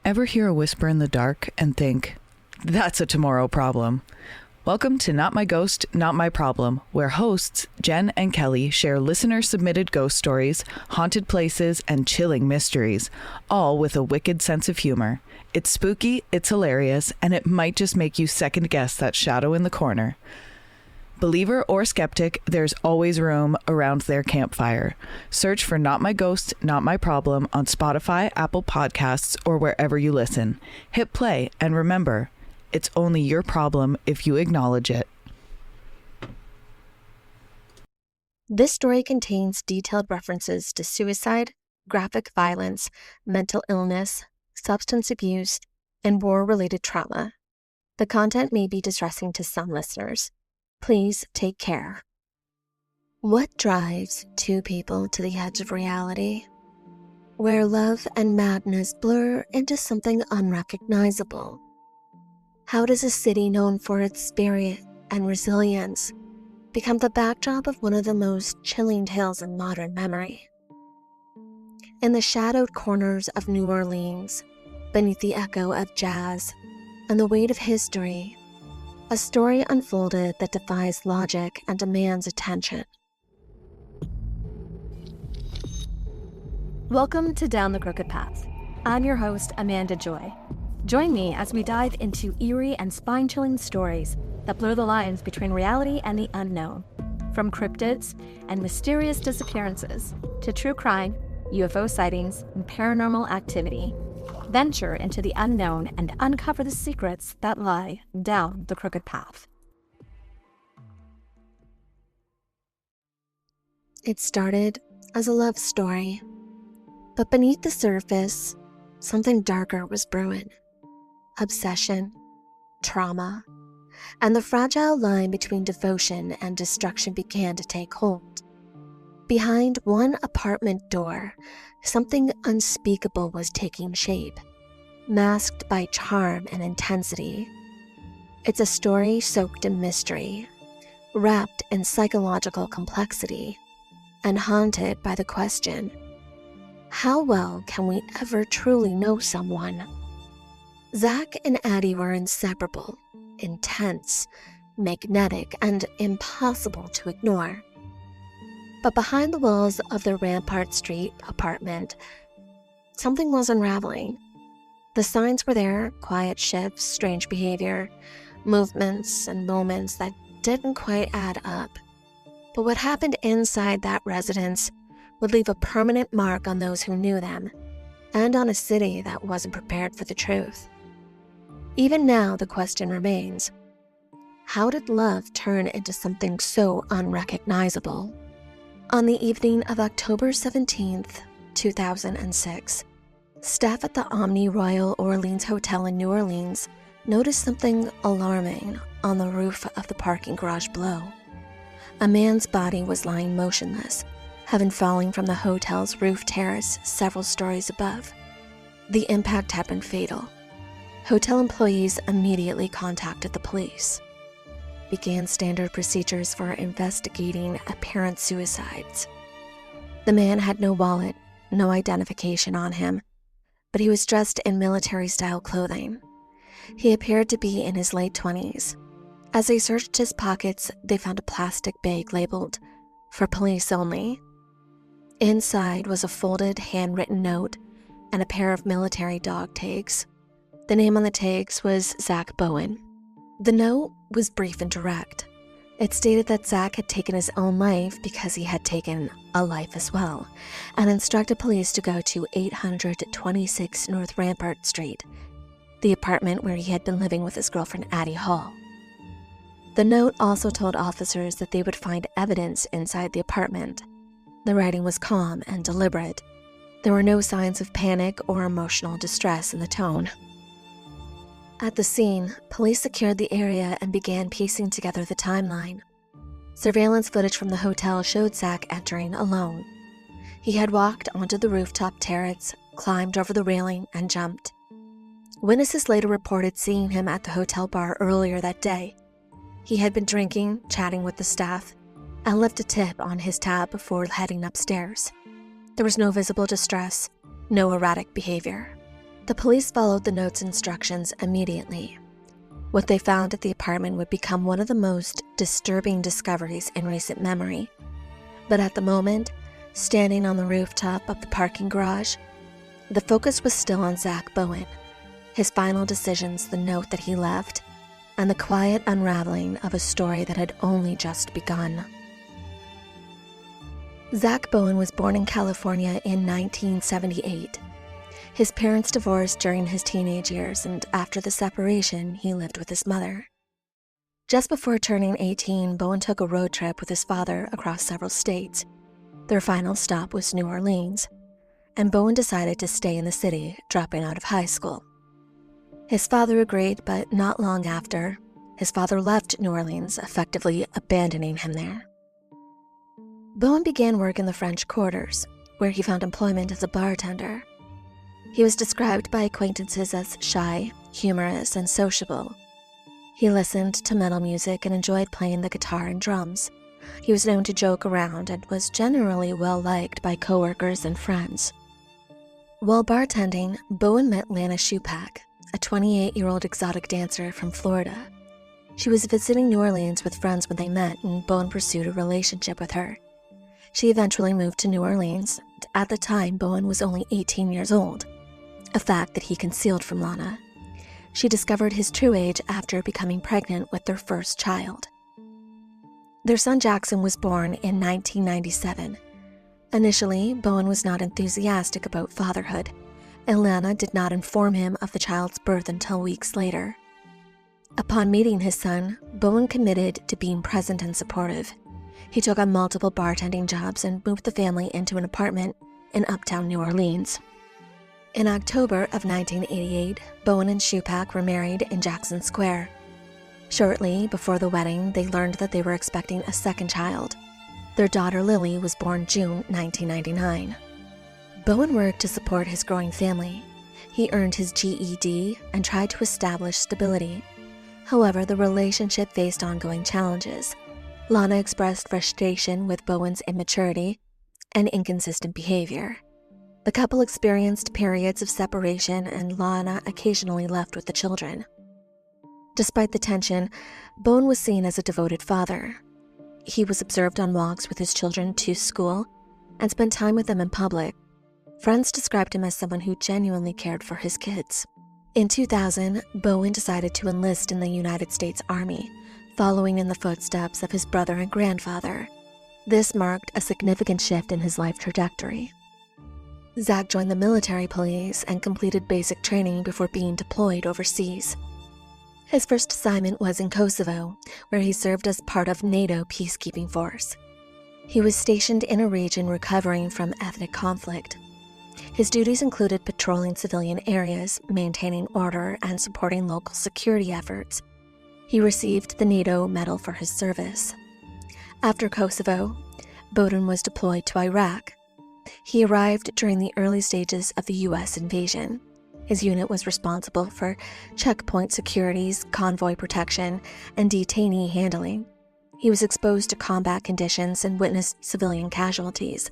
Ever hear a whisper in the dark and think, that's a tomorrow problem? Welcome to Not My Ghost, Not My Problem, where hosts Jen and Kelly share listener-submitted ghost stories, haunted places, and chilling mysteries, all with a wicked sense of humor. It's spooky, it's hilarious, and it might just make you second-guess that shadow in the corner. Believer or skeptic, there's always room around their campfire. Search for Not My Ghost, Not My Problem on Spotify, Apple Podcasts, or wherever you listen. Hit play, and remember, it's only your problem if you acknowledge it. This story contains detailed references to suicide, graphic violence, mental illness, substance abuse, and war-related trauma. The content may be distressing to some listeners. Please take care. What drives two people to the edge of reality? Where love and madness blur into something unrecognizable. How does a city known for its spirit and resilience become the backdrop of one of the most chilling tales in modern memory? In the shadowed corners of New Orleans, beneath the echo of jazz and the weight of history, a story unfolded that defies logic and demands attention. Welcome to Down the Crooked Path. I'm your host, Amanda Joy. Join me as we dive into eerie and spine-chilling stories that blur the lines between reality and the unknown. From cryptids and mysterious disappearances to true crime, UFO sightings, and paranormal activity. Venture into the unknown and uncover the secrets that lie down the crooked path. It started as a love story, but beneath the surface, something darker was brewing. Obsession, trauma, and the fragile line between devotion and destruction began to take hold. Behind one apartment door, something unspeakable was taking shape, masked by charm and intensity. It's a story soaked in mystery, wrapped in psychological complexity, and haunted by the question, how well can we ever truly know someone? Zack and Addie were inseparable, intense, magnetic, and impossible to ignore. But behind the walls of the Rampart Street apartment, something was unraveling. The signs were there, quiet shifts, strange behavior, movements, and moments that didn't quite add up. But what happened inside that residence would leave a permanent mark on those who knew them, and on a city that wasn't prepared for the truth. Even now, the question remains, how did love turn into something so unrecognizable? On the evening of October 17th, 2006, staff at the Omni Royal Orleans Hotel in New Orleans noticed something alarming on the roof of the parking garage below. A man's body was lying motionless, having fallen from the hotel's roof terrace several stories above. The impact had been fatal. Hotel employees immediately contacted the police. Began standard procedures for investigating apparent suicides. The man had no wallet, no identification on him, but he was dressed in military-style clothing. He appeared to be in his late 20s. As they searched his pockets, they found a plastic bag labeled, "For police only." Inside was a folded, handwritten note and a pair of military dog tags. The name on the tags was Zack Bowen. The note was brief and direct. It stated that Zack had taken his own life because he had taken a life as well, and instructed police to go to 826 North Rampart Street, the apartment where he had been living with his girlfriend Addie Hall. The note also told officers that they would find evidence inside the apartment. The writing was calm and deliberate. There were no signs of panic or emotional distress in the tone. At the scene, police secured the area and began piecing together the timeline. Surveillance footage from the hotel showed Zack entering alone. He had walked onto the rooftop terrace, climbed over the railing, and jumped. Witnesses later reported seeing him at the hotel bar earlier that day. He had been drinking, chatting with the staff, and left a tip on his tab before heading upstairs. There was no visible distress, no erratic behavior. The police followed the note's instructions immediately. What they found at the apartment would become one of the most disturbing discoveries in recent memory. But at the moment, standing on the rooftop of the parking garage, the focus was still on Zack Bowen, his final decisions, the note that he left, and the quiet unraveling of a story that had only just begun. Zack Bowen was born in California in 1978. His parents divorced during his teenage years, and after the separation, he lived with his mother. Just before turning 18, Bowen took a road trip with his father across several states. Their final stop was New Orleans, and Bowen decided to stay in the city, dropping out of high school. His father agreed, but not long after, his father left New Orleans, effectively abandoning him there. Bowen began work in the French Quarters, where he found employment as a bartender. He was described by acquaintances as shy, humorous, and sociable. He listened to metal music and enjoyed playing the guitar and drums. He was known to joke around and was generally well-liked by coworkers and friends. While bartending, Bowen met Lana Shupak, a 28-year-old exotic dancer from Florida. She was visiting New Orleans with friends when they met, and Bowen pursued a relationship with her. She eventually moved to New Orleans, and at the time Bowen was only 18 years old, a fact that he concealed from Lana. She discovered his true age after becoming pregnant with their first child. Their son Jackson was born in 1997. Initially, Bowen was not enthusiastic about fatherhood, and Lana did not inform him of the child's birth until weeks later. Upon meeting his son, Bowen committed to being present and supportive. He took on multiple bartending jobs and moved the family into an apartment in uptown New Orleans. In October of 1988, Bowen and Shupak were married in Jackson Square. Shortly before the wedding, they learned that they were expecting a second child. Their daughter Lily was born June 1999. Bowen worked to support his growing family. He earned his GED and tried to establish stability. However, the relationship faced ongoing challenges. Lana expressed frustration with Bowen's immaturity and inconsistent behavior. The couple experienced periods of separation, and Lana occasionally left with the children. Despite the tension, Bowen was seen as a devoted father. He was observed on walks with his children to school and spent time with them in public. Friends described him as someone who genuinely cared for his kids. In 2000, Bowen decided to enlist in the United States Army, following in the footsteps of his brother and grandfather. This marked a significant shift in his life trajectory. Zack joined the military police and completed basic training before being deployed overseas. His first assignment was in Kosovo, where he served as part of NATO peacekeeping force. He was stationed in a region recovering from ethnic conflict. His duties included patrolling civilian areas, maintaining order, and supporting local security efforts. He received the NATO Medal for his service. After Kosovo, Bowen was deployed to Iraq. He arrived during the early stages of the U.S. invasion. His unit was responsible for checkpoint securities, convoy protection, and detainee handling. He was exposed to combat conditions and witnessed civilian casualties.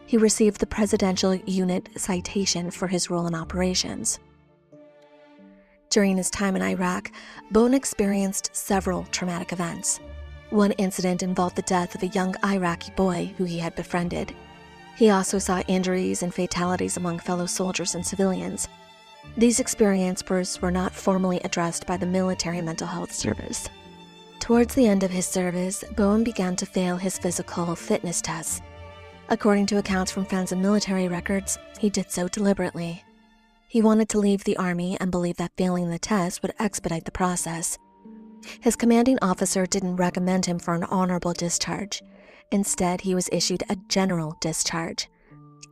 He received the Presidential Unit Citation for his role in operations. During his time in Iraq, Bowen experienced several traumatic events. One incident involved the death of a young Iraqi boy who he had befriended. He also saw injuries and fatalities among fellow soldiers and civilians. These experiences were not formally addressed by the military mental health service. Towards the end of his service, Bowen began to fail his physical fitness tests. According to accounts from friends and military records, he did so deliberately. He wanted to leave the Army and believed that failing the test would expedite the process. His commanding officer didn't recommend him for an honorable discharge. Instead, he was issued a general discharge.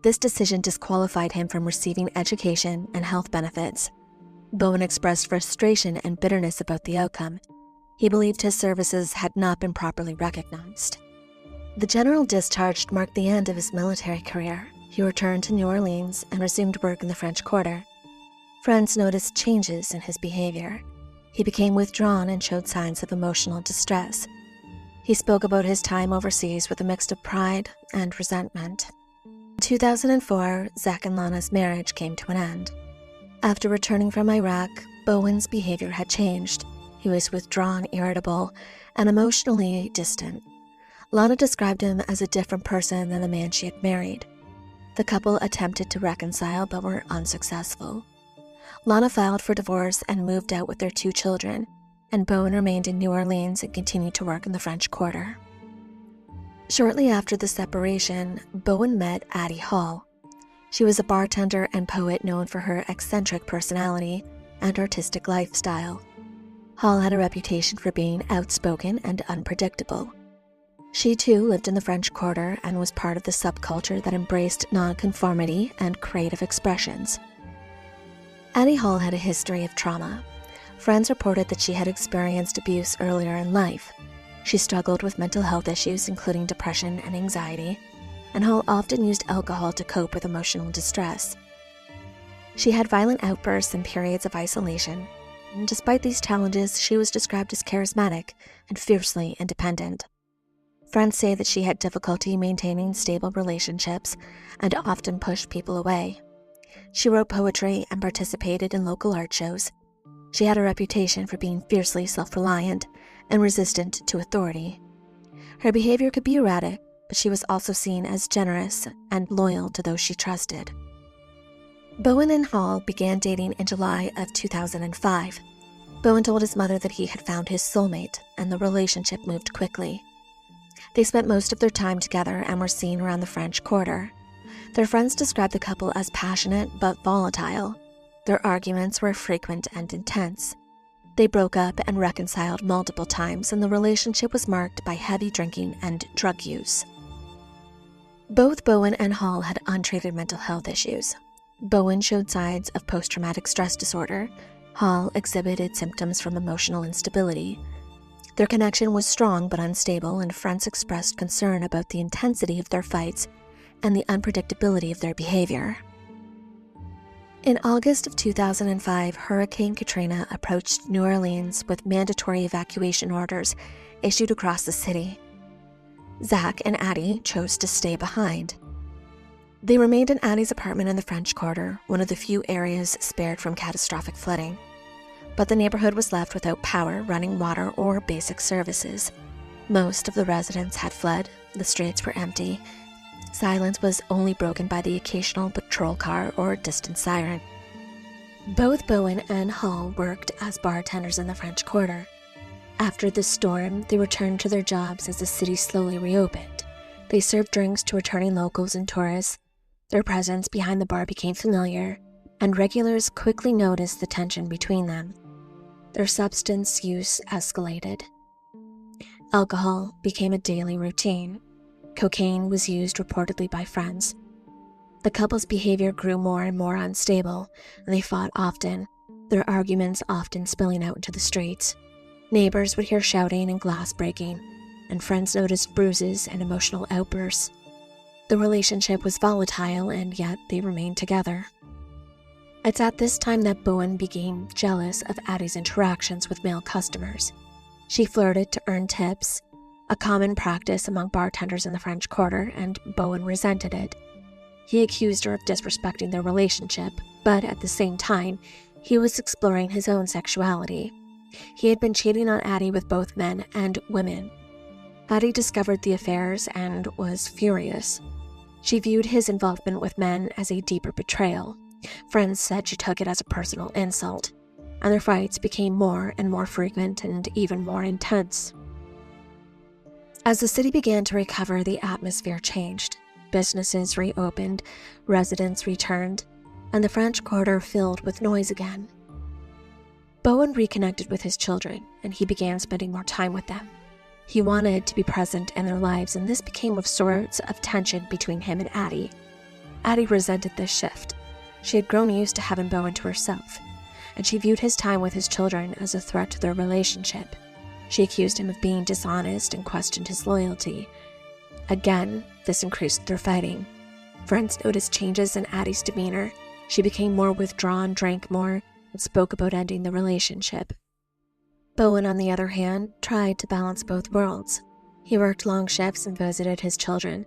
This decision disqualified him from receiving education and health benefits. Bowen expressed frustration and bitterness about the outcome. He believed his services had not been properly recognized. The general discharge marked the end of his military career. He returned to New Orleans and resumed work in the French Quarter. Friends noticed changes in his behavior. He became withdrawn and showed signs of emotional distress. He spoke about his time overseas with a mix of pride and resentment. In 2004, Zack and Lana's marriage came to an end. After returning from Iraq, Bowen's behavior had changed. He was withdrawn, irritable, and emotionally distant. Lana described him as a different person than the man she had married. The couple attempted to reconcile but were unsuccessful. Lana filed for divorce and moved out with their 2 children, and Bowen remained in New Orleans and continued to work in the French Quarter. Shortly after the separation, Bowen met Addie Hall. She was a bartender and poet known for her eccentric personality and artistic lifestyle. Hall had a reputation for being outspoken and unpredictable. She too lived in the French Quarter and was part of the subculture that embraced nonconformity and creative expressions. Addie Hall had a history of trauma. Friends reported that she had experienced abuse earlier in life. She struggled with mental health issues, including depression and anxiety, and Hall often used alcohol to cope with emotional distress. She had violent outbursts and periods of isolation, and despite these challenges, she was described as charismatic and fiercely independent. Friends say that she had difficulty maintaining stable relationships and often pushed people away. She wrote poetry and participated in local art shows. She had a reputation for being fiercely self-reliant and resistant to authority. Her behavior could be erratic, but she was also seen as generous and loyal to those she trusted. Bowen and Hall began dating in July of 2005. Bowen told his mother that he had found his soulmate, and the relationship moved quickly. They spent most of their time together and were seen around the French Quarter. Their friends described the couple as passionate but volatile. Their arguments were frequent and intense. They broke up and reconciled multiple times, and the relationship was marked by heavy drinking and drug use. Both Bowen and Hall had untreated mental health issues. Bowen showed signs of post-traumatic stress disorder. Hall exhibited symptoms from emotional instability. Their connection was strong but unstable, and friends expressed concern about the intensity of their fights and the unpredictability of their behavior. In August of 2005, Hurricane Katrina approached New Orleans with mandatory evacuation orders issued across the city. Zack and Addie chose to stay behind. They remained in Addie's apartment in the French Quarter, one of the few areas spared from catastrophic flooding. But the neighborhood was left without power, running water, or basic services. Most of the residents had fled, the streets were empty. Silence was only broken by the occasional patrol car or distant siren. Both Bowen and Hall worked as bartenders in the French Quarter. After the storm, they returned to their jobs as the city slowly reopened. They served drinks to returning locals and tourists. Their presence behind the bar became familiar, and regulars quickly noticed the tension between them. Their substance use escalated. Alcohol became a daily routine. Cocaine was used reportedly by friends. The couple's behavior grew more and more unstable, and they fought often, their arguments often spilling out into the streets. Neighbors would hear shouting and glass breaking, and friends noticed bruises and emotional outbursts. The relationship was volatile, and yet they remained together. It's at this time that Bowen became jealous of Addie's interactions with male customers. She flirted to earn tips, a common practice among bartenders in the French Quarter, and Bowen resented it. He accused her of disrespecting their relationship, but at the same time, he was exploring his own sexuality. He had been cheating on Addie with both men and women. Addie discovered the affairs and was furious. She viewed his involvement with men as a deeper betrayal. Friends said she took it as a personal insult, and their fights became more and more frequent and even more intense. As the city began to recover, the atmosphere changed. Businesses reopened, residents returned, and the French Quarter filled with noise again. Bowen reconnected with his children, and he began spending more time with them. He wanted to be present in their lives, and this became a source of tension between him and Addie. Addie resented this shift. She had grown used to having Bowen to herself, and she viewed his time with his children as a threat to their relationship. She accused him of being dishonest and questioned his loyalty. Again, this increased their fighting. Friends noticed changes in Addie's demeanor. She became more withdrawn, drank more, and spoke about ending the relationship. Bowen, on the other hand, tried to balance both worlds. He worked long shifts and visited his children,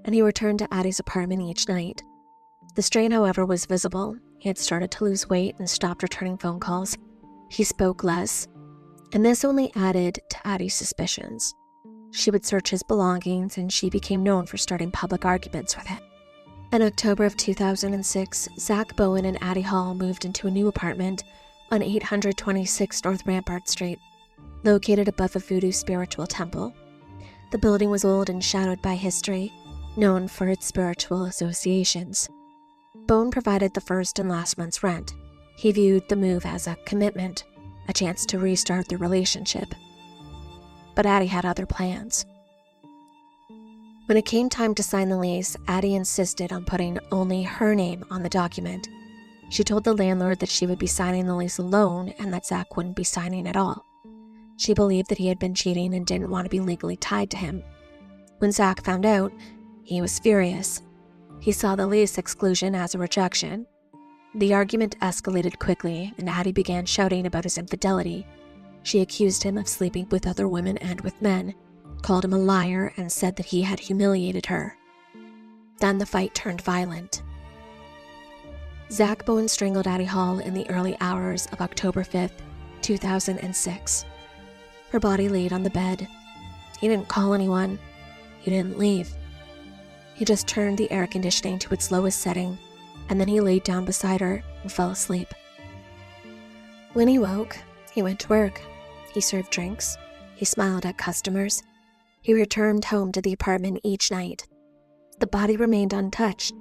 and he returned to Addie's apartment each night. The strain, however, was visible. He had started to lose weight and stopped returning phone calls. He spoke less, and this only added to Addie's suspicions. She would search his belongings, and she became known for starting public arguments with him. In October of 2006, Zack, Bowen, and Addie Hall moved into a new apartment on 826 North Rampart Street, located above a voodoo spiritual temple. The building was old and shadowed by history, known for its spiritual associations. Bowen provided the first and last month's rent. He viewed the move as a commitment, a chance to restart the relationship. But Addie had other plans. When it came time to sign the lease, Addie insisted on putting only her name on the document. She told the landlord that she would be signing the lease alone and that Zack wouldn't be signing at all. She believed that he had been cheating and didn't want to be legally tied to him. When Zack found out, he was furious. He saw the lease exclusion as a rejection. The argument escalated quickly, and Addie began shouting about his infidelity. She accused him of sleeping with other women and with men, called him a liar, and said that he had humiliated her. Then the fight turned violent. Zack Bowen strangled Addie Hall in the early hours of October 5th, 2006. Her body laid on the bed. He didn't call anyone. He didn't leave. He just turned the air conditioning to its lowest setting, and then he laid down beside her and fell asleep. When he woke, he went to work. He served drinks. He smiled at customers. He returned home to the apartment each night. The body remained untouched.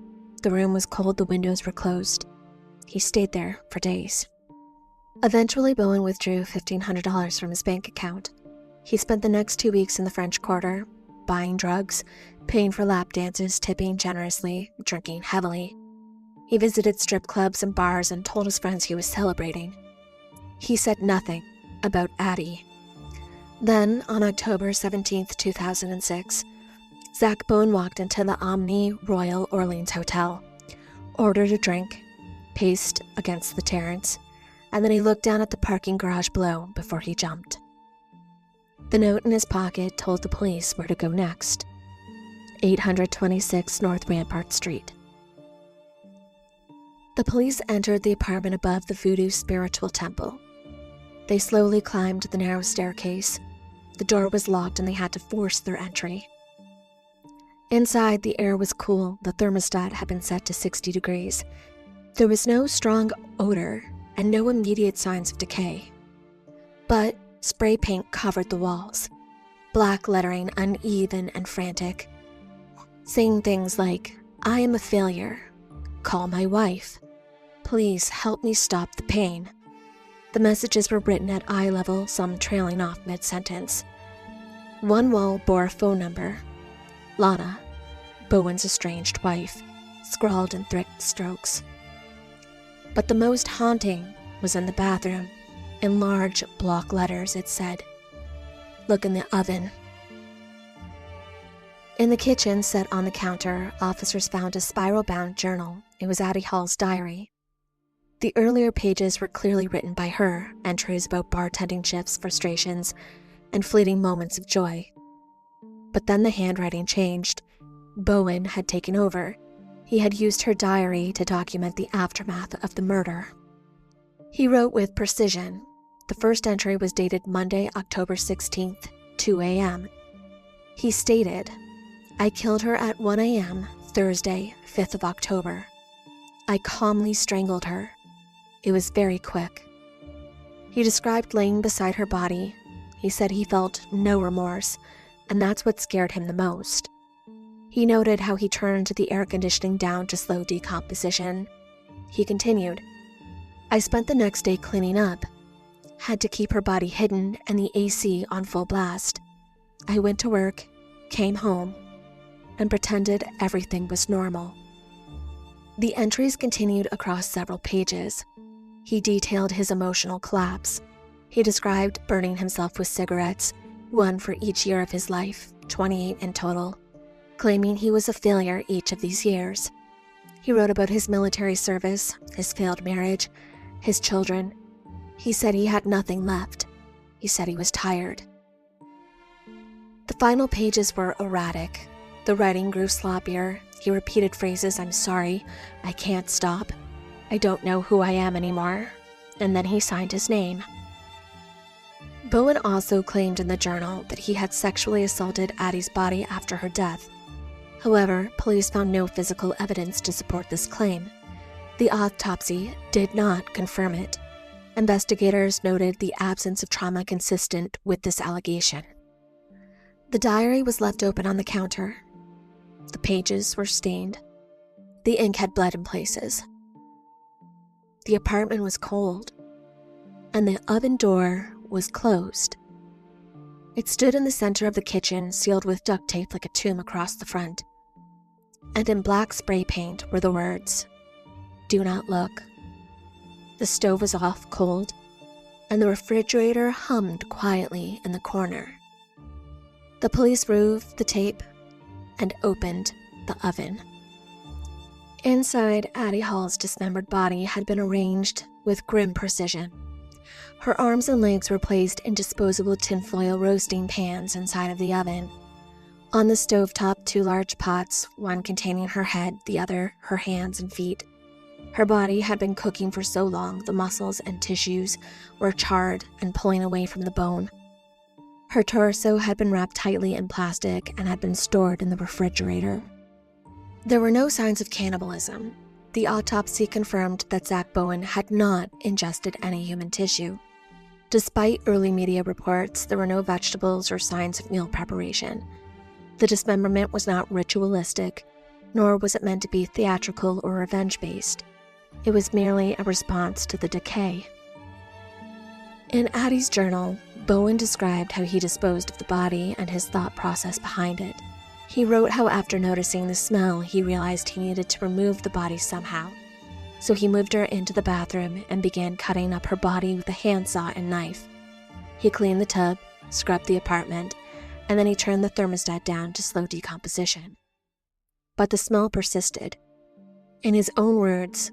The room was cold, the windows were closed. He stayed there for days. Eventually, Bowen withdrew $1,500 from his bank account. He spent the next 2 weeks in the French Quarter, buying drugs, paying for lap dances, tipping generously, drinking heavily. He visited strip clubs and bars and told his friends he was celebrating. He said nothing about Addie. Then, on October 17, 2006, Zack Bowen walked into the Omni Royal Orleans Hotel, ordered a drink, paced against the terrace, and then he looked down at the parking garage below before he jumped. The note in his pocket told the police where to go next. 826 North Rampart Street. The police entered the apartment above the voodoo spiritual temple. They slowly climbed the narrow staircase. The door was locked and they had to force their entry. Inside, the air was cool. The thermostat had been set to 60 degrees. There was no strong odor and no immediate signs of decay. But spray paint covered the walls, black lettering uneven and frantic, saying things like, "I am a failure. Call my wife. Please help me stop the pain." The messages were written at eye level, some trailing off mid-sentence. One wall bore a phone number. Lana, Bowen's estranged wife, scrawled in thick strokes. But the most haunting was in the bathroom. In large block letters it said, "Look in the oven." In the kitchen, set on the counter, officers found a spiral-bound journal. It was Addie Hall's diary. The earlier pages were clearly written by her, entries about bartending shifts, frustrations, and fleeting moments of joy. But then the handwriting changed. Bowen had taken over. He had used her diary to document the aftermath of the murder. He wrote with precision. The first entry was dated Monday, October 16th, 2 a.m. He stated, "I killed her at 1 a.m., Thursday, 5th of October. I calmly strangled her. It was very quick." He described laying beside her body. He said he felt no remorse, and that's what scared him the most. He noted how he turned the air conditioning down to slow decomposition. He continued, "I spent the next day cleaning up. Had to keep her body hidden and the AC on full blast. I went to work, came home, and pretended everything was normal." The entries continued across several pages. He detailed his emotional collapse. He described burning himself with cigarettes, one for each year of his life, 28 in total, claiming he was a failure each of these years. He wrote about his military service, his failed marriage, his children. He said he had nothing left. He said he was tired. The final pages were erratic. The writing grew sloppier. He repeated phrases, "I'm sorry, I can't stop." "I don't know who I am anymore," and then he signed his name. Bowen also claimed in the journal that he had sexually assaulted Addie's body after her death. However, police found no physical evidence to support this claim. The autopsy did not confirm it. Investigators noted the absence of trauma consistent with this allegation. The diary was left open on the counter. The pages were stained. The ink had bled in places. The apartment was cold, and the oven door was closed. It stood in the center of the kitchen, sealed with duct tape like a tomb across the front. And in black spray paint were the words, "Do not look." The stove was off cold, and the refrigerator hummed quietly in the corner. The police removed the tape and opened the oven. Inside, Addie Hall's dismembered body had been arranged with grim precision. Her arms and legs were placed in disposable tinfoil roasting pans inside of the oven. On the stovetop, 2 large pots, one containing her head, the other her hands and feet. Her body had been cooking for so long, the muscles and tissues were charred and pulling away from the bone. Her torso had been wrapped tightly in plastic and had been stored in the refrigerator. There were no signs of cannibalism. The autopsy confirmed that Zack Bowen had not ingested any human tissue. Despite early media reports, there were no vegetables or signs of meal preparation. The dismemberment was not ritualistic, nor was it meant to be theatrical or revenge-based. It was merely a response to the decay. In Addie's journal, Bowen described how he disposed of the body and his thought process behind it. He wrote how after noticing the smell, he realized he needed to remove the body somehow. So he moved her into the bathroom and began cutting up her body with a handsaw and knife. He cleaned the tub, scrubbed the apartment, and then he turned the thermostat down to slow decomposition. But the smell persisted. In his own words,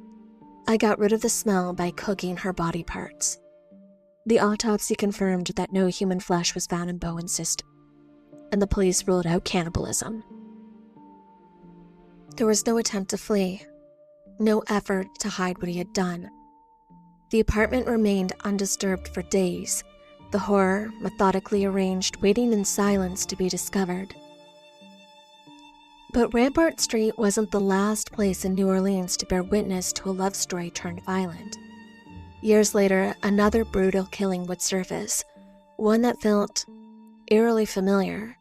"I got rid of the smell by cooking her body parts." The autopsy confirmed that no human flesh was found in Bowen's system, and the police ruled out cannibalism. There was no attempt to flee, no effort to hide what he had done. The apartment remained undisturbed for days, the horror methodically arranged, waiting in silence to be discovered. But Rampart Street wasn't the last place in New Orleans to bear witness to a love story turned violent. Years later, another brutal killing would surface, one that felt eerily familiar.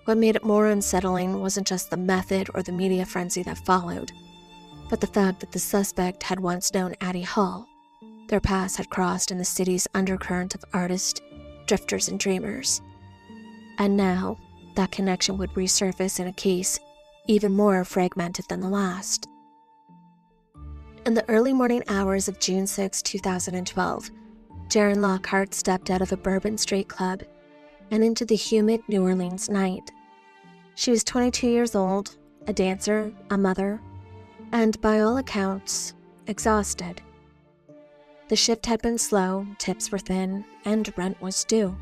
What made it more unsettling wasn't just the method or the media frenzy that followed, but the fact that the suspect had once known Addie Hall. Their paths had crossed in the city's undercurrent of artists, drifters, and dreamers. And now, that connection would resurface in a case even more fragmented than the last. In the early morning hours of June 6, 2012, Jaren Lockhart stepped out of a Bourbon Street club and into the humid New Orleans night. She was 22 years old, a dancer, a mother, and by all accounts, exhausted. The shift had been slow, tips were thin, and rent was due.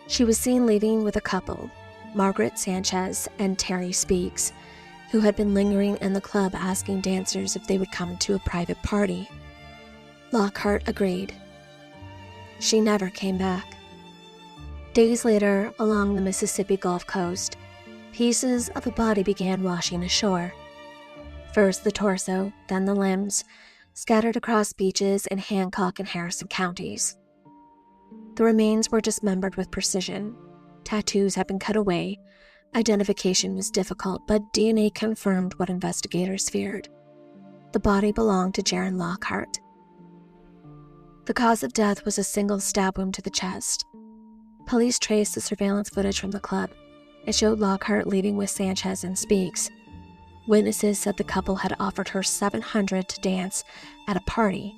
She was seen leaving with a couple, Margaret Sanchez and Terry Speaks, who had been lingering in the club asking dancers if they would come to a private party. Lockhart agreed. She never came back. Days later, along the Mississippi Gulf Coast, pieces of a body began washing ashore. First the torso, then the limbs, scattered across beaches in Hancock and Harrison counties. The remains were dismembered with precision. Tattoos had been cut away. Identification was difficult, but DNA confirmed what investigators feared. The body belonged to Jaren Lockhart. The cause of death was a single stab wound to the chest. Police traced the surveillance footage from the club. It showed Lockhart leaving with Sanchez and Speaks. Witnesses said the couple had offered her $700 to dance at a party.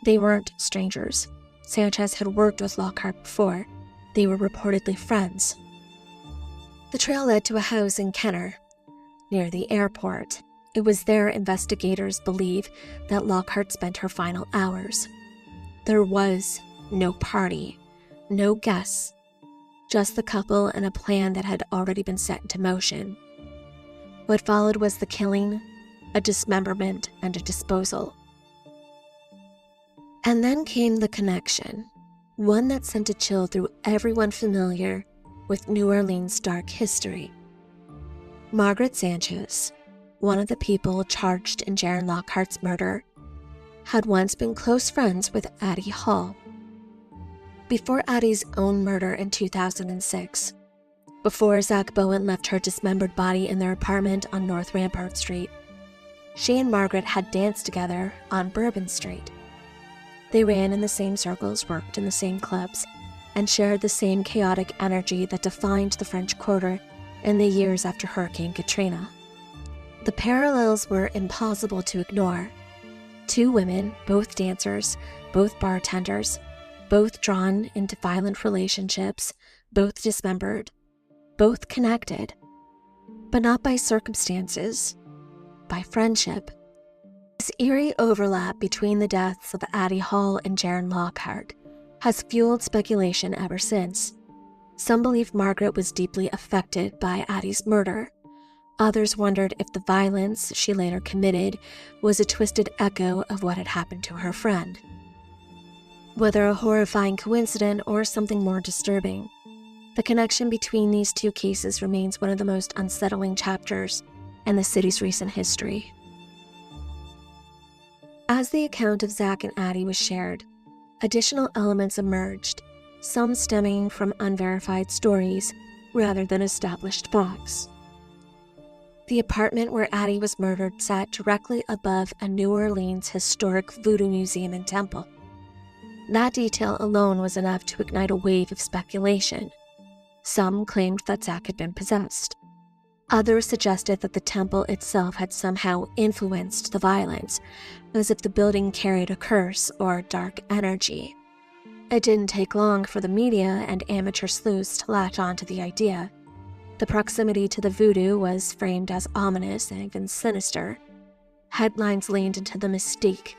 They weren't strangers. Sanchez had worked with Lockhart before. They were reportedly friends. The trail led to a house in Kenner, near the airport. It was there investigators believe that Lockhart spent her final hours. There was no party, no guests, just the couple and a plan that had already been set into motion. What followed was the killing a dismemberment, and a disposal. And then came the connection, one that sent a chill through everyone familiar with New Orleans' dark history. Margaret Sanchez, one of the people charged in Jaron Lockhart's murder, had once been close friends with Addie Hall. Before Addie's own murder in 2006, before Zach Bowen left her dismembered body in their apartment on North Rampart Street, she and Margaret had danced together on Bourbon Street. They ran in the same circles, worked in the same clubs, and shared the same chaotic energy that defined the French Quarter in the years after Hurricane Katrina. The parallels were impossible to ignore. Two women, both dancers, both bartenders, both drawn into violent relationships, both dismembered, both connected, but not by circumstances, by friendship. This eerie overlap between the deaths of Addie Hall and Jaron Lockhart has fueled speculation ever since. Some believe Margaret was deeply affected by Addie's murder. Others wondered if the violence she later committed was a twisted echo of what had happened to her friend. Whether a horrifying coincidence or something more disturbing, the connection between these two cases remains one of the most unsettling chapters in the city's recent history. As the account of Zack and Addie was shared, additional elements emerged, some stemming from unverified stories rather than established facts. The apartment where Addie was murdered sat directly above a New Orleans historic voodoo museum and temple. That detail alone was enough to ignite a wave of speculation. Some claimed that Zack had been possessed. Others suggested that the temple itself had somehow influenced the violence, as if the building carried a curse or dark energy. It didn't take long for the media and amateur sleuths to latch on to the idea. The proximity to the voodoo was framed as ominous and even sinister. Headlines leaned into the mystique.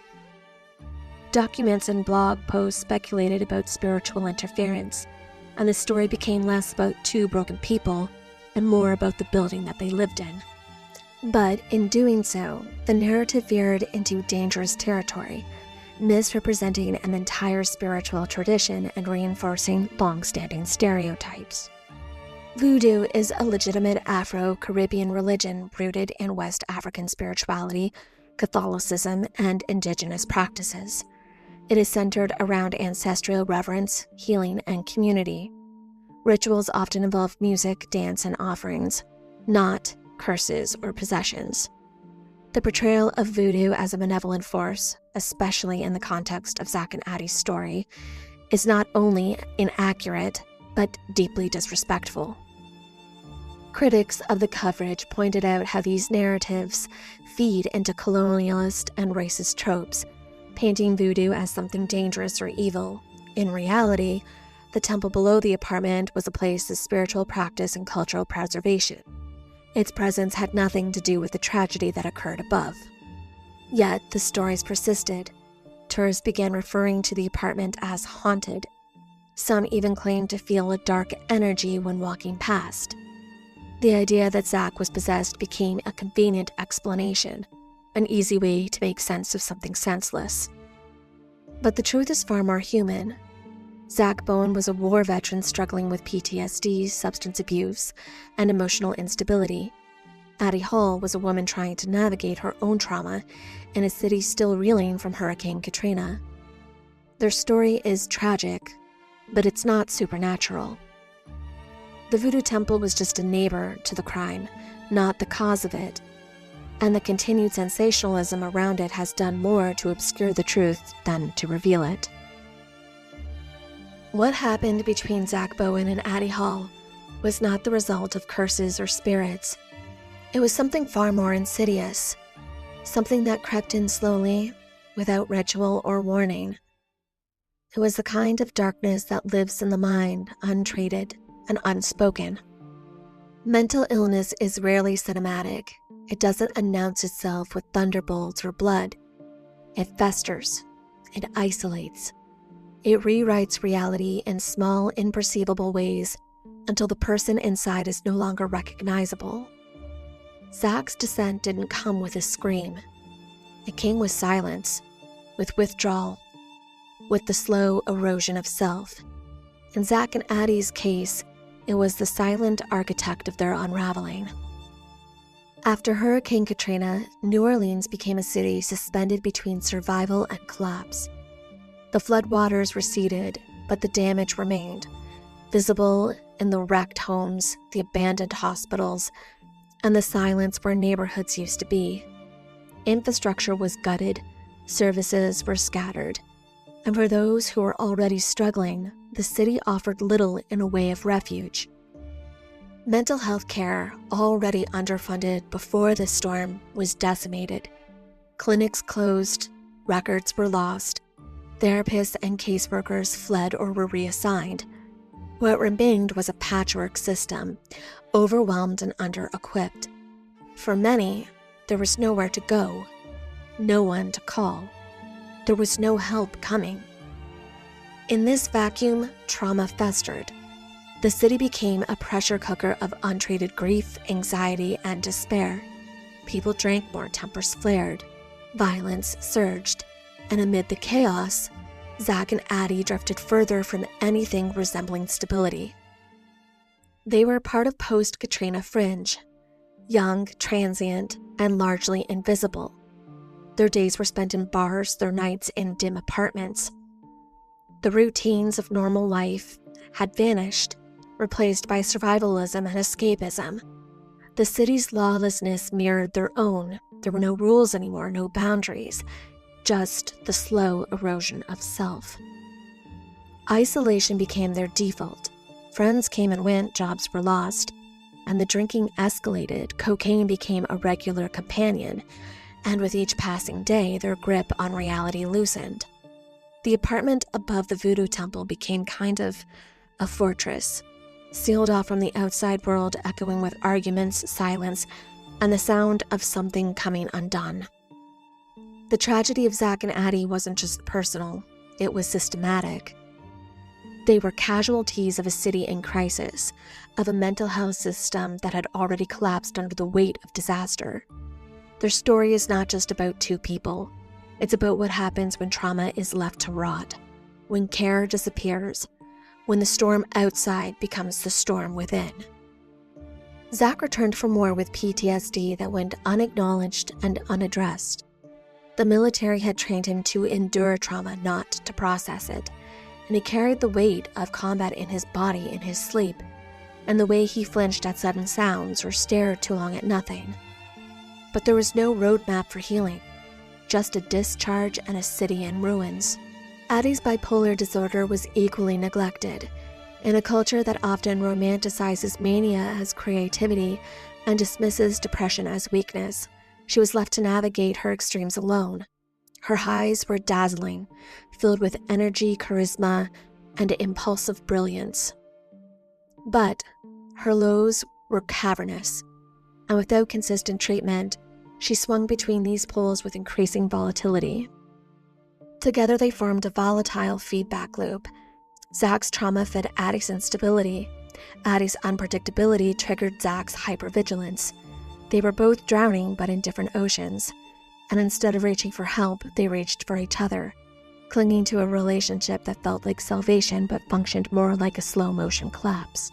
Documents and blog posts speculated about spiritual interference, and the story became less about two broken people and more about the building that they lived in. But in doing so, the narrative veered into dangerous territory, misrepresenting an entire spiritual tradition and reinforcing long-standing stereotypes. Voodoo is a legitimate Afro-Caribbean religion rooted in West African spirituality, Catholicism, and indigenous practices. It is centered around ancestral reverence, healing, and community. Rituals often involve music, dance, and offerings, not curses or possessions. The portrayal of voodoo as a benevolent force, especially in the context of Zack and Addie's story, is not only inaccurate, but deeply disrespectful. Critics of the coverage pointed out how these narratives feed into colonialist and racist tropes, painting voodoo as something dangerous or evil. In reality, the temple below the apartment was a place of spiritual practice and cultural preservation. Its presence had nothing to do with the tragedy that occurred above. Yet, the stories persisted. Tourists began referring to the apartment as haunted. Some even claimed to feel a dark energy when walking past. The idea that Zack was possessed became a convenient explanation, an easy way to make sense of something senseless. But the truth is far more human. Zack Bowen was a war veteran struggling with PTSD, substance abuse, and emotional instability. Addie Hall was a woman trying to navigate her own trauma in a city still reeling from Hurricane Katrina. Their story is tragic, but it's not supernatural. The Voodoo Temple was just a neighbor to the crime, not the cause of it, and the continued sensationalism around it has done more to obscure the truth than to reveal it. What happened between Zack Bowen and Addie Hall was not the result of curses or spirits. It was something far more insidious, something that crept in slowly, without ritual or warning. It was the kind of darkness that lives in the mind, untreated and unspoken. Mental illness is rarely cinematic. It doesn't announce itself with thunderbolts or blood. It festers. It isolates. It rewrites reality in small, imperceivable ways until the person inside is no longer recognizable. Zack's descent didn't come with a scream. It came with silence, with withdrawal, with the slow erosion of self. In Zack and Addie's case, it was the silent architect of their unraveling. After Hurricane Katrina, New Orleans became a city suspended between survival and collapse. The floodwaters receded, but the damage remained, visible in the wrecked homes, the abandoned hospitals, and the silence where neighborhoods used to be. Infrastructure was gutted, services were scattered, and for those who were already struggling, the city offered little in a way of refuge. Mental health care, already underfunded before the storm, was decimated. Clinics closed, records were lost, therapists and caseworkers fled or were reassigned. What remained was a patchwork system, overwhelmed and under-equipped. For many, there was nowhere to go, no one to call. There was no help coming. In this vacuum, trauma festered. The city became a pressure cooker of untreated grief, anxiety, and despair. People drank more, tempers flared, violence surged, and amid the chaos, Zack and Addie drifted further from anything resembling stability. They were part of post-Katrina fringe, young, transient, and largely invisible. Their days were spent in bars, their nights in dim apartments. The routines of normal life had vanished, replaced by survivalism and escapism. The city's lawlessness mirrored their own. There were no rules anymore, no boundaries, just the slow erosion of self. Isolation became their default. Friends came and went, jobs were lost, and the drinking escalated. Cocaine became a regular companion, and with each passing day, their grip on reality loosened. The apartment above the voodoo temple became kind of a fortress, sealed off from the outside world, echoing with arguments, silence, and the sound of something coming undone. The tragedy of Zack and Addie wasn't just personal, it was systematic. They were casualties of a city in crisis, of a mental health system that had already collapsed under the weight of disaster. Their story is not just about two people. It's about what happens when trauma is left to rot, when care disappears, when the storm outside becomes the storm within. Zack returned from war with PTSD that went unacknowledged and unaddressed. The military had trained him to endure trauma, not to process it, and he carried the weight of combat in his body in his sleep, and the way he flinched at sudden sounds or stared too long at nothing. But there was no roadmap for healing, just a discharge and a city in ruins. Addie's bipolar disorder was equally neglected. In a culture that often romanticizes mania as creativity and dismisses depression as weakness, she was left to navigate her extremes alone. Her highs were dazzling, filled with energy, charisma, and impulsive brilliance. But her lows were cavernous, and without consistent treatment, she swung between these poles with increasing volatility. Together they formed a volatile feedback loop. Zack's trauma fed Addie's instability. Addie's unpredictability triggered Zack's hypervigilance. They were both drowning, but in different oceans. And instead of reaching for help, they reached for each other, clinging to a relationship that felt like salvation but functioned more like a slow-motion collapse.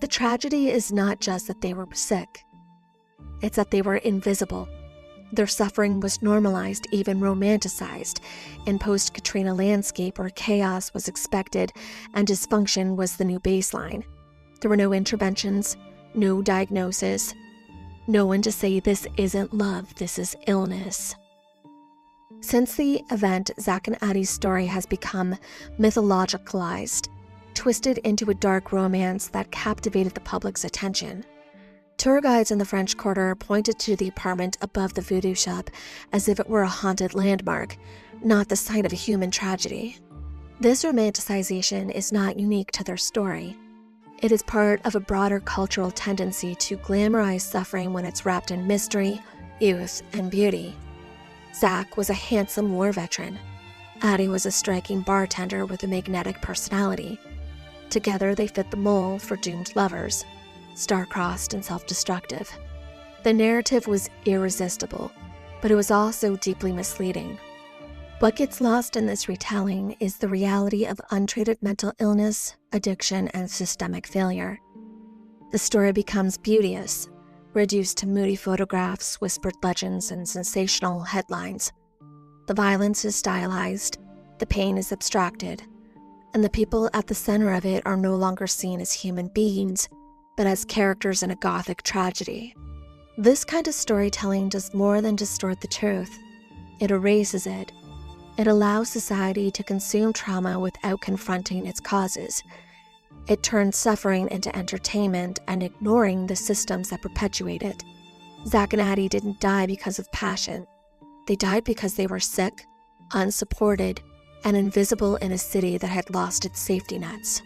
The tragedy is not just that they were sick. It's that they were invisible. Their suffering was normalized, even romanticized, in post-Katrina landscape where chaos was expected and dysfunction was the new baseline. There were no interventions, no diagnosis, no one to say this isn't love, this is illness. Since the event, Zack and Addie's story has become mythologicalized, twisted into a dark romance that captivated the public's attention. Tour guides in the French Quarter pointed to the apartment above the voodoo shop as if it were a haunted landmark, not the site of a human tragedy. This romanticization is not unique to their story. It is part of a broader cultural tendency to glamorize suffering when it's wrapped in mystery, youth, and beauty. Zack was a handsome war veteran. Addie was a striking bartender with a magnetic personality. Together they fit the mold for doomed lovers, star-crossed and self-destructive. The narrative was irresistible, but it was also deeply misleading. What gets lost in this retelling is the reality of untreated mental illness, addiction, and systemic failure. The story becomes beauteous, reduced to moody photographs, whispered legends, and sensational headlines. The violence is stylized, the pain is abstracted, and the people at the center of it are no longer seen as human beings, but as characters in a gothic tragedy. This kind of storytelling does more than distort the truth. It erases it. It allows society to consume trauma without confronting its causes. It turns suffering into entertainment and ignoring the systems that perpetuate it. Zack and Addie didn't die because of passion. They died because they were sick, unsupported, and invisible in a city that had lost its safety nets.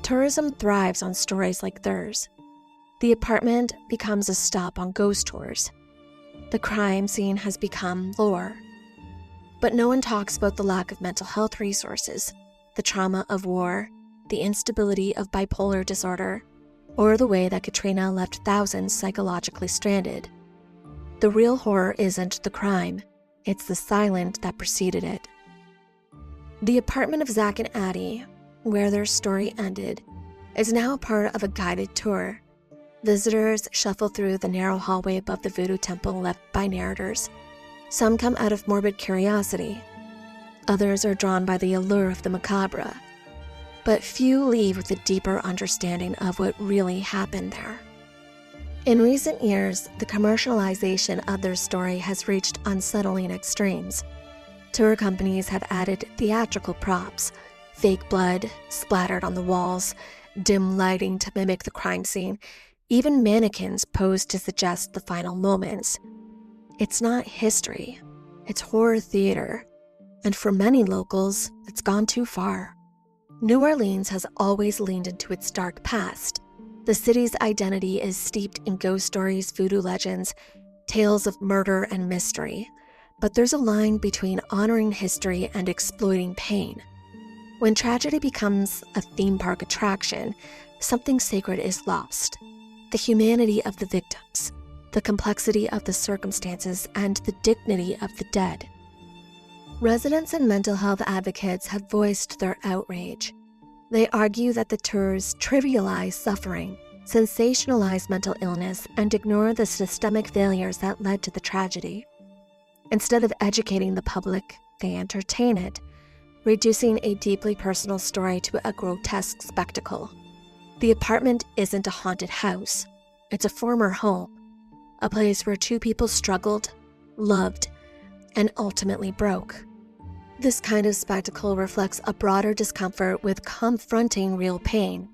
Tourism thrives on stories like theirs. The apartment becomes a stop on ghost tours. The crime scene has become lore. But no one talks about the lack of mental health resources, the trauma of war, the instability of bipolar disorder, or the way that Katrina left thousands psychologically stranded. The real horror isn't the crime, it's the silence that preceded it. The apartment of Zack and Addie, where their story ended, is now a part of a guided tour. Visitors shuffle through the narrow hallway above the voodoo temple left by narrators. Some come out of morbid curiosity. Others are drawn by the allure of the macabre. But few leave with a deeper understanding of what really happened there. In recent years, the commercialization of their story has reached unsettling extremes. Tour companies have added theatrical props, fake blood splattered on the walls, dim lighting to mimic the crime scene, even mannequins posed to suggest the final moments. It's not history, it's horror theater, and for many locals, it's gone too far. New Orleans has always leaned into its dark past. The city's identity is steeped in ghost stories, voodoo legends, tales of murder and mystery. But there's a line between honoring history and exploiting pain. When tragedy becomes a theme park attraction, something sacred is lost. The humanity of the victims, the complexity of the circumstances, and the dignity of the dead. Residents and mental health advocates have voiced their outrage. They argue that the tours trivialize suffering, sensationalize mental illness, and ignore the systemic failures that led to the tragedy. Instead of educating the public, they entertain it, reducing a deeply personal story to a grotesque spectacle. The apartment isn't a haunted house. It's a former home, a place where two people struggled, loved, and ultimately broke. This kind of spectacle reflects a broader discomfort with confronting real pain.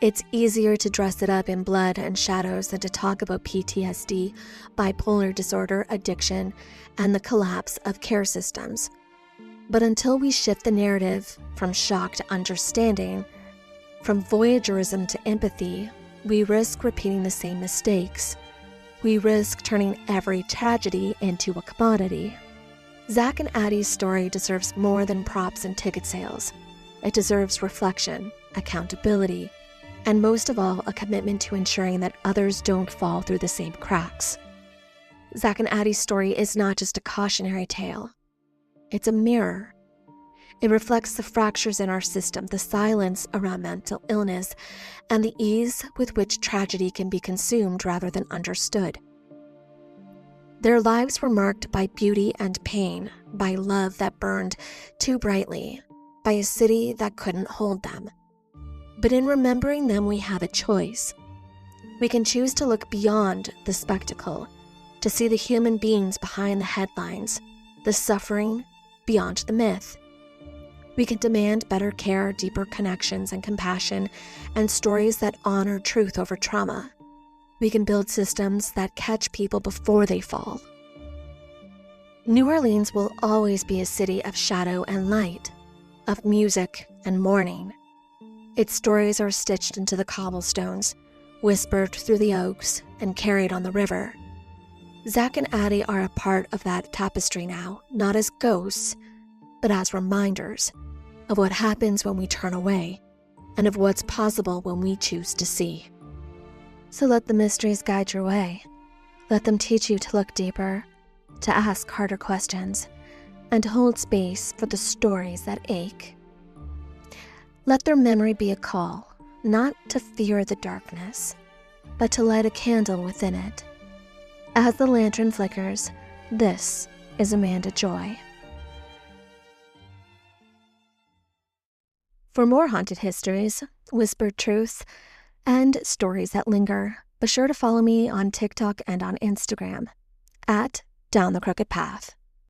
It's easier to dress it up in blood and shadows than to talk about PTSD, bipolar disorder, addiction, and the collapse of care systems. But until we shift the narrative from shock to understanding, from voyeurism to empathy, we risk repeating the same mistakes. We risk turning every tragedy into a commodity. Zack and Addie's story deserves more than props and ticket sales. It deserves reflection, accountability, and most of all, a commitment to ensuring that others don't fall through the same cracks. Zack and Addie's story is not just a cautionary tale. It's a mirror. It reflects the fractures in our system, the silence around mental illness, and the ease with which tragedy can be consumed rather than understood. Their lives were marked by beauty and pain, by love that burned too brightly, by a city that couldn't hold them. But in remembering them, we have a choice. We can choose to look beyond the spectacle, to see the human beings behind the headlines, the suffering beyond the myth. We can demand better care, deeper connections and compassion, and stories that honor truth over trauma. We can build systems that catch people before they fall. New Orleans will always be a city of shadow and light, of music and mourning. Its stories are stitched into the cobblestones, whispered through the oaks, and carried on the river. Zack and Addie are a part of that tapestry now, not as ghosts, but as reminders of what happens when we turn away, and of what's possible when we choose to see. So let the mysteries guide your way. Let them teach you to look deeper, to ask harder questions, and to hold space for the stories that ache. Let their memory be a call, not to fear the darkness, but to light a candle within it. As the lantern flickers, this is Amanda Joy. For more haunted histories, whispered truth, and stories that linger, be sure to follow me on TikTok and on Instagram, @DownTheCrookedPath.